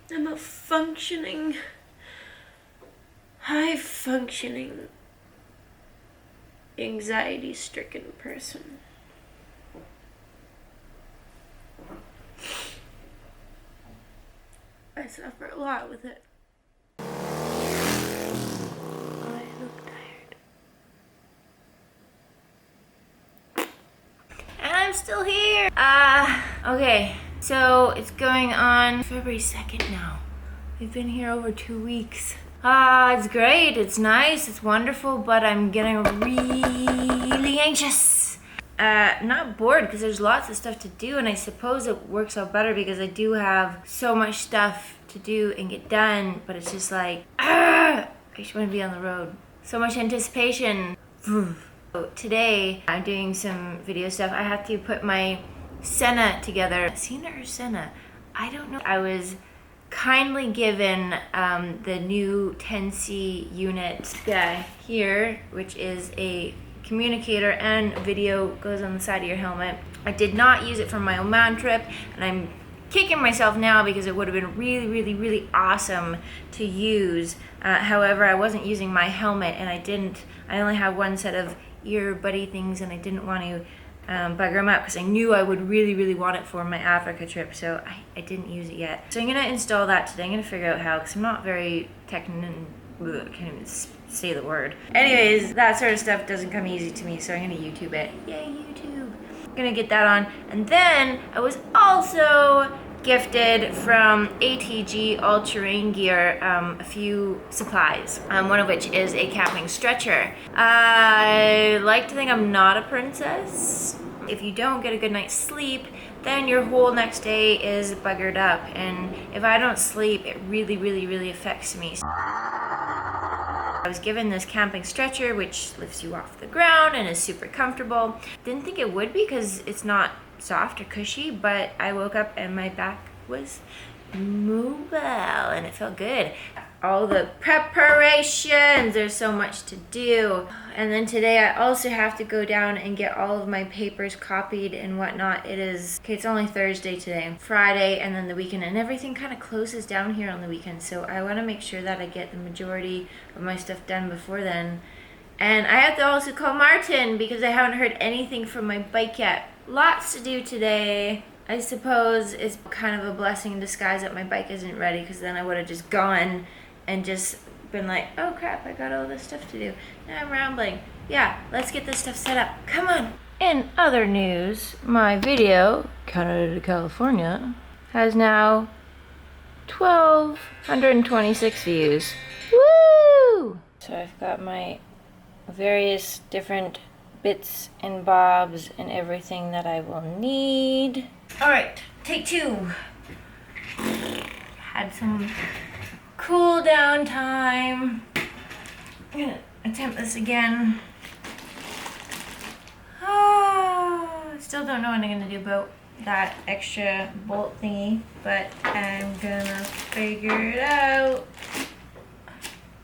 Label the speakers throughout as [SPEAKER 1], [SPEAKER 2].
[SPEAKER 1] I'm a functioning, high-functioning, anxiety-stricken person. I suffer a lot with it. I look tired. And I'm still here. Okay. So it's going on February 2nd now. We've been here over 2 weeks. It's great, it's nice, it's wonderful, but I'm getting really anxious. Not bored because there's lots of stuff to do, and I suppose it works out better because I do have so much stuff to do and get done, but it's just like, I just want to be on the road. So much anticipation. So today I'm doing some video stuff. I have to put my Sena together. Sena or Sena? I don't know. I was kindly given the new 10C unit guy here, which is a communicator and video goes on the side of your helmet. I did not use it for my Oman trip, and I'm kicking myself now because it would have been really awesome to use. However, I wasn't using my helmet, and I only have one set of ear buddy things, and I didn't want to bugger them up because I knew I would really want it for my Africa trip, so I didn't use it yet. So I'm gonna install that today. I'm gonna figure out how, because I'm not very technical. I can't even say the word. Anyways, that sort of stuff doesn't come easy to me, so I'm gonna YouTube it. Yay, YouTube. I'm gonna get that on. And then I was also gifted from ATG All Terrain Gear a few supplies, one of which is a camping stretcher. I like to think I'm not a princess. If you don't get a good night's sleep, then your whole next day is buggered up, and if I don't sleep, it really affects me. I was given this camping stretcher which lifts you off the ground and is super comfortable. Didn't think it would be because it's not soft or cushy, but I woke up and my back was mobile and it felt good. All the preparations, there's so much to do. And then today I also have to go down and get all of my papers copied and whatnot. It's only Thursday today, Friday, and then the weekend, and everything kind of closes down here on the weekend, so I want to make sure that I get the majority of my stuff done before then. And I have to also call Martin because I haven't heard anything from my bike yet. Lots to do today. I suppose it's kind of a blessing in disguise that my bike isn't ready, because then I would have just gone and just been like, oh crap, I got all this stuff to do. Now I'm rambling. Yeah, let's get this stuff set up. Come on. In other news, my video, Canada to California, has now 1,226 views. Woo! So I've got my various different bits and bobs and everything that I will need. All right, take 2. Had some cool down time. I'm gonna attempt this again. Still don't know what I'm gonna do about that extra bolt thingy, but I'm gonna figure it out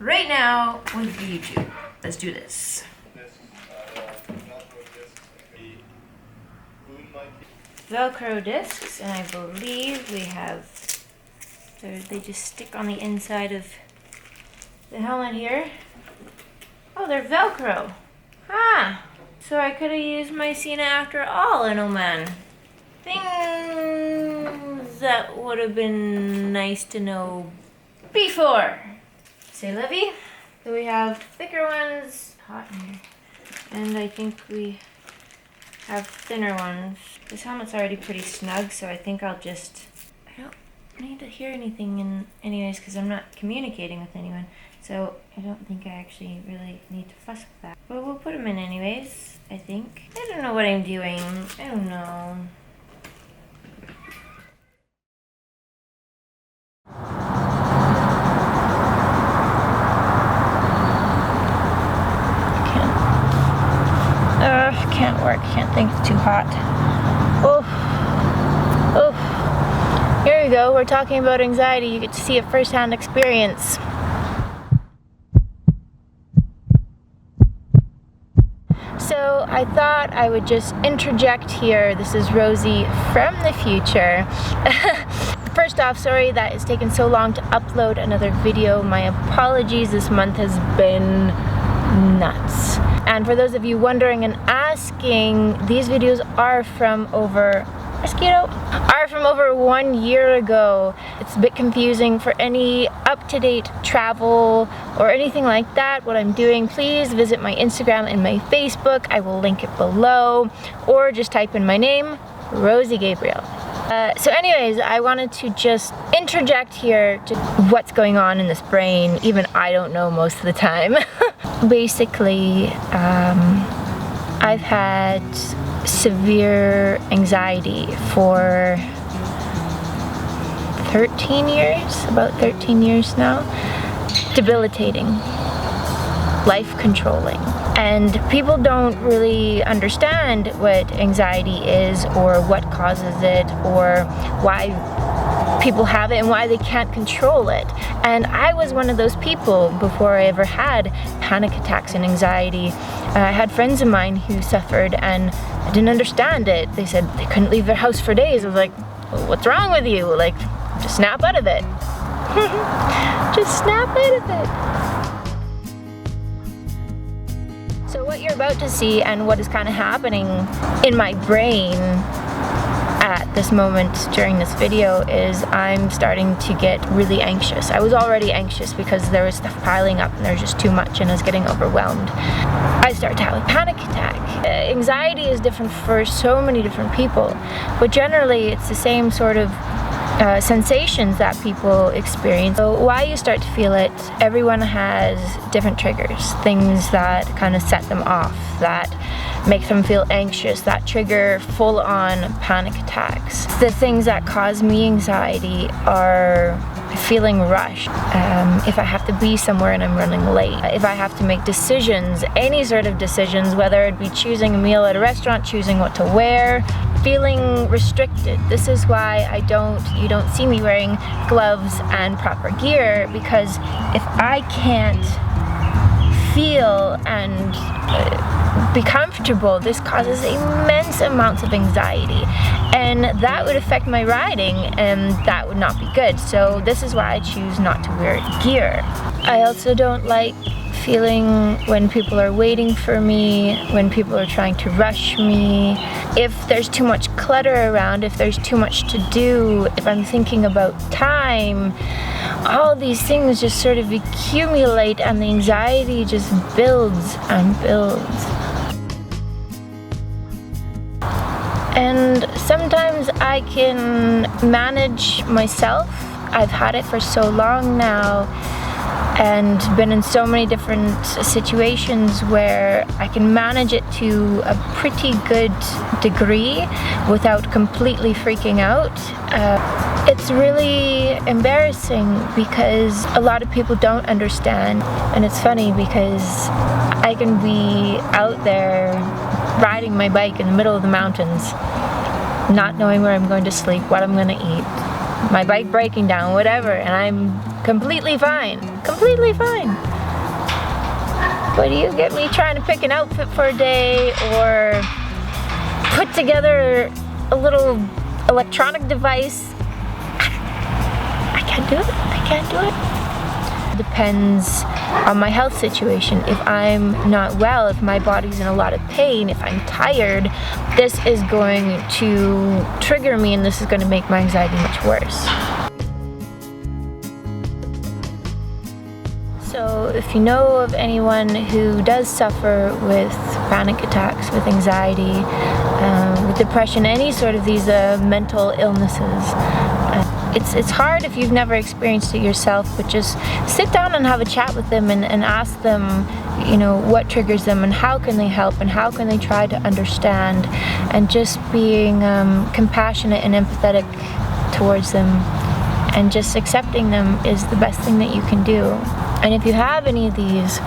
[SPEAKER 1] right now with YouTube. Let's do this. Velcro discs, and I believe we have, they just stick on the inside of the helmet here. Oh, they're Velcro. Ah, so I could have used my Sena after all in Oman. Things that would have been nice to know before. Say, Livy. So we have thicker ones, hot in here, and I think we have thinner ones. This helmet's already pretty snug, so I think I don't need to hear anything anyways, because I'm not communicating with anyone, so I don't think I actually really need to fuss with that. But we'll put them in anyways, I think. I don't know what I'm doing. I don't know. Can't work. Can't think, it's too hot. Oh. Here we go. We're talking about anxiety. You get to see a first-hand experience. So I thought I would just interject here. This is Rosie from the future. first off, sorry that it's taken so long to upload another video. My apologies, this month has been nuts. And for those of you wondering and asking, these videos are from over 1 year ago. It's a bit confusing. For any up-to-date travel or anything like that, what I'm doing, please visit my Instagram and my Facebook. I will link it below, or just type in my name, Rosie Gabrielle. So anyways, I wanted to just interject here to what's going on in this brain. Even I don't know most of the time. Basically, I've had severe anxiety for 13 years, about 13 years now. Debilitating, life controlling. And people don't really understand what anxiety is, or what causes it, or why people have it and why they can't control it. And I was one of those people before I ever had panic attacks and anxiety. I had friends of mine who suffered and I didn't understand it. They said they couldn't leave their house for days. I was like, well, what's wrong with you? Like, just snap out of it. Just snap out of it. So what you're about to see and what is kind of happening in my brain at this moment during this video is I'm starting to get really anxious. I was already anxious because there was stuff piling up and there's just too much and I was getting overwhelmed. I started to have a panic attack. Anxiety is different for so many different people, but generally it's the same sort of sensations that people experience. So why you start to feel it, everyone has different triggers, things that kind of set them off, that make them feel anxious, that trigger full-on panic attacks. The things that cause me anxiety are feeling rushed, if I have to be somewhere and I'm running late, if I have to make decisions, any sort of decisions, whether it be choosing a meal at a restaurant, choosing what to wear, feeling restricted. This is why you don't see me wearing gloves and proper gear, because if I can't feel and be comfortable, this causes immense amounts of anxiety, and that would affect my riding, and that would not be good. So this is why I choose not to wear gear. I also don't like feeling when people are waiting for me, when people are trying to rush me, if there's too much clutter around, if there's too much to do, if I'm thinking about time. All these things just sort of accumulate and the anxiety just builds and builds. And sometimes I can manage myself. I've had it for so long now and been in so many different situations where I can manage it to a pretty good degree without completely freaking out. It's really embarrassing because a lot of people don't understand, and it's funny because I can be out there riding my bike in the middle of the mountains, not knowing where I'm going to sleep, what I'm going to eat, my bike breaking down, whatever, and I'm completely fine. Completely fine. But you get me trying to pick an outfit for a day or put together a little electronic device. I can't do it. I can't do it. Depends on my health situation. If I'm not well, if my body's in a lot of pain, if I'm tired, this is going to trigger me and this is going to make my anxiety much worse. So if you know of anyone who does suffer with panic attacks, with anxiety, with depression, any sort of these mental illnesses, it's hard if you've never experienced it yourself, but just sit down and have a chat with them and ask them, you know, what triggers them and how can they help and how can they try to understand, and just being compassionate and empathetic towards them and just accepting them is the best thing that you can do. And if you have any of these,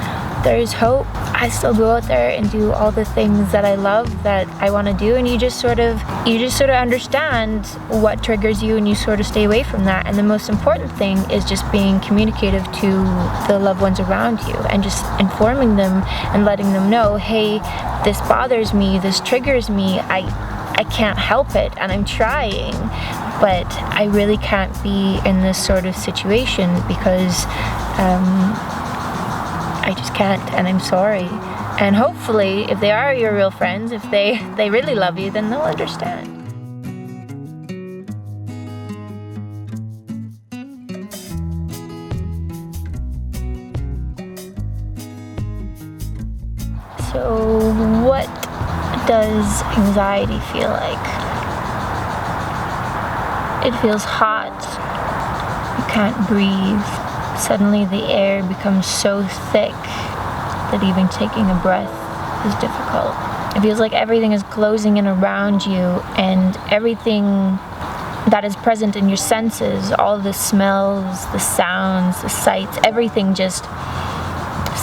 [SPEAKER 1] there is hope. I still go out there and do all the things that I love, that I want to do, and you just sort of understand what triggers you and you sort of stay away from that. And the most important thing is just being communicative to the loved ones around you and just informing them and letting them know, hey, this bothers me, this triggers me, I can't help it and I'm trying, but I really can't be in this sort of situation because I just can't, and I'm sorry. And hopefully, if they are your real friends, if they really love you, then they'll understand. So what does anxiety feel like? It feels hot. You can't breathe. Suddenly the air becomes so thick that even taking a breath is difficult. It feels like everything is closing in around you, and everything that is present in your senses, all the smells, the sounds, the sights, everything just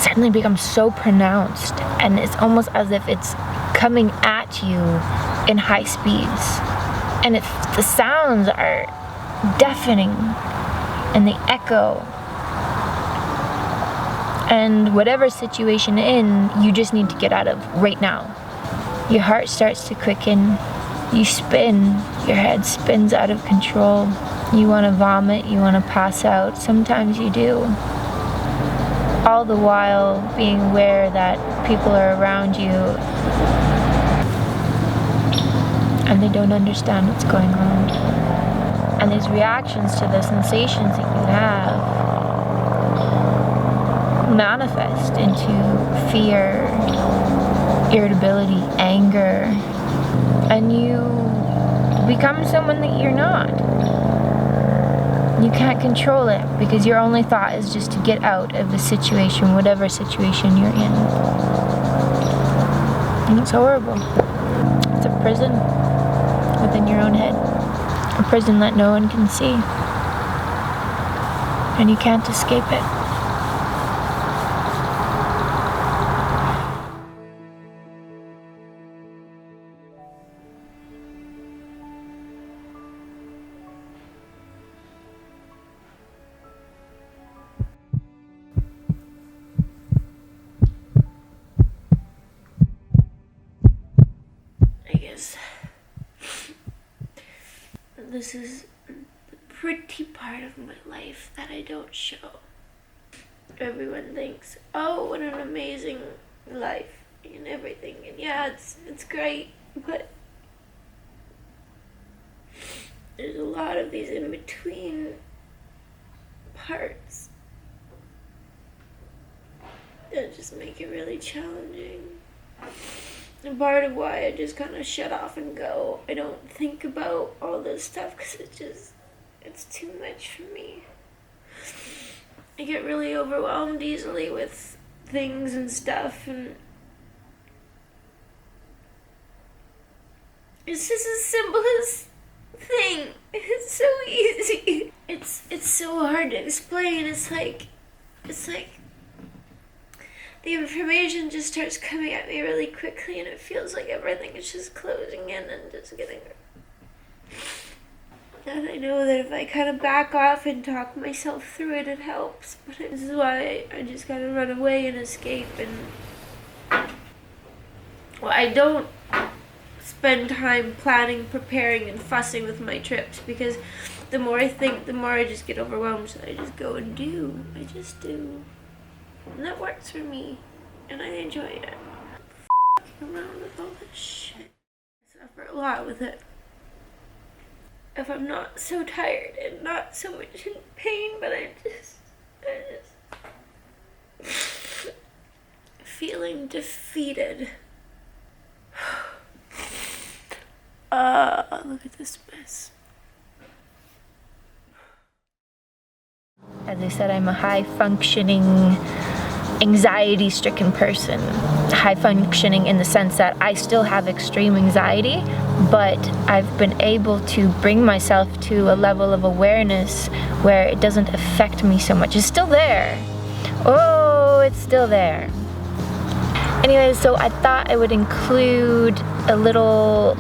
[SPEAKER 1] suddenly becomes so pronounced, and it's almost as if it's coming at you in high speeds. And the sounds are deafening, and they echo. And whatever situation you just need to get out of right now. Your heart starts to quicken, you spin, your head spins out of control. You want to vomit, you want to pass out, sometimes you do. All the while being aware that people are around you and they don't understand what's going on. And these reactions to the sensations that you have manifest into fear, irritability, anger, and you become someone that you're not. You can't control it because your only thought is just to get out of the situation, whatever situation you're in. And it's horrible. It's a prison within your own head. A prison that no one can see. And you can't escape it. This is the pretty part of my life that I don't show. Everyone thinks, oh, what an amazing life and everything. And yeah, it's great, but there's a lot of these in-between parts that just make it really challenging. And part of why I just kind of shut off and go. I don't think about all this stuff because it's too much for me. I get really overwhelmed easily with things and stuff, and it's just as simple as thing. It's so easy. It's so hard to explain. It's like the information just starts coming at me really quickly, and it feels like everything is just closing in and just getting. And I know that if I kind of back off and talk myself through it, it helps. But this is why I just kind of run away and escape. And well, I don't spend time planning, preparing, and fussing with my trips, because the more I think, the more I just get overwhelmed. So I just go and do. I just do. And that works for me, and I enjoy it. F***ing around with all this shit. I suffer a lot with it. If I'm not so tired and not so much in pain, but I just feeling defeated. Look at this mess. As I said, I'm a high-functioning, anxiety-stricken person. High-functioning in the sense that I still have extreme anxiety, but I've been able to bring myself to a level of awareness where it doesn't affect me so much. It's still there. Oh, it's still there. Anyways, so I thought I would include a little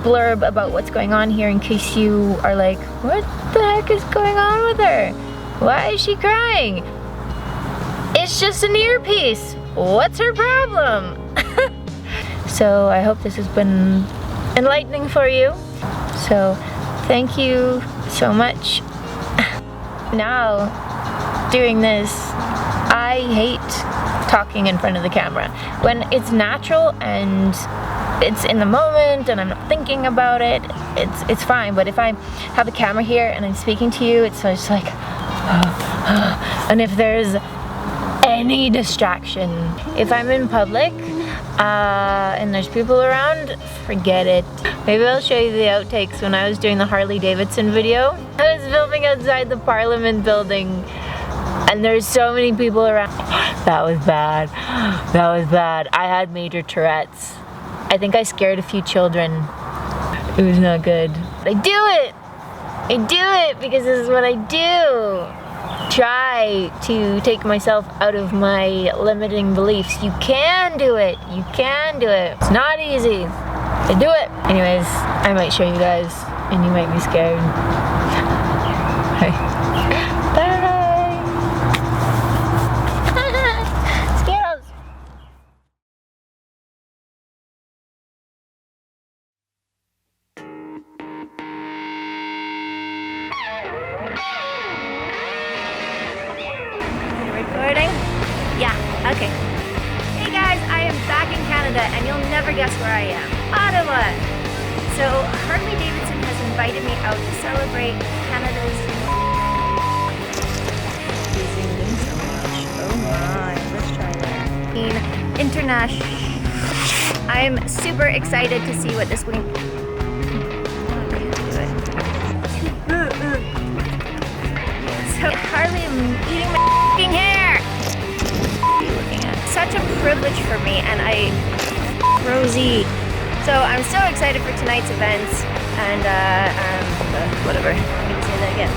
[SPEAKER 1] blurb about what's going on here in case you are like, what the heck is going on with her? Why is she crying? It's just an earpiece. What's her problem? So I hope this has been enlightening for you. So Thank you so much. Now, doing this, I hate talking in front of the camera. When it's natural and it's in the moment and I'm not thinking about it, it's fine. But if I have a camera here and I'm speaking to you, it's just like, and if there's any distraction, if I'm in public and there's people around, forget it. Maybe I'll show you the outtakes when I was doing the Harley Davidson video. I was filming outside the Parliament building and there's so many people around. That was bad. That was bad. I had major Tourette's. I think I scared a few children. It was not good. I do it! I do it because this is what I do. Try to take myself out of my limiting beliefs. You can do it. You can do it. It's not easy. I do it. Anyways, I might show you guys and you might be scared. Bye. Bye. Scared. Recording? Yeah, okay. Hey guys, I am back in Canada and you'll never guess where I am. Ottawa! So Harley Davidson has invited me out to celebrate Canada's... Oh my, let's try that. International... I'm super excited to see what this wing... So Harley, I'm eating my f***ing hair! What are you looking at? Such a privilege for me, and Rosie. So I'm so excited for tonight's events, and whatever. Let me say that again.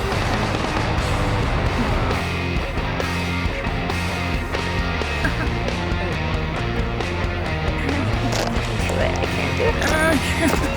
[SPEAKER 1] I can't do it.